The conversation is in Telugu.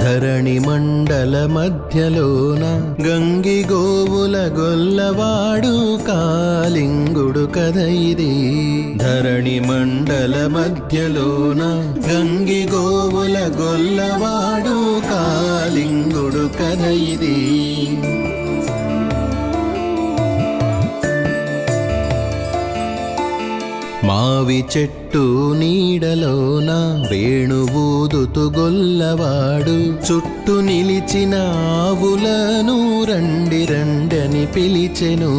ధరణి మండల మధ్యలోన గంగి గోవుల గొల్లవాడు కాలింగుడు కథ ఇది. ధరణి మండల మధ్యలోన గంగి గోవుల గొల్లవాడు కాలింగుడు కథ ఇది. మావి చెట్టు నీడలోన వేణువూదుతు గొల్లవాడు చుట్టూ నిలిచిన ఆవులను రండి రండని పిలిచెను.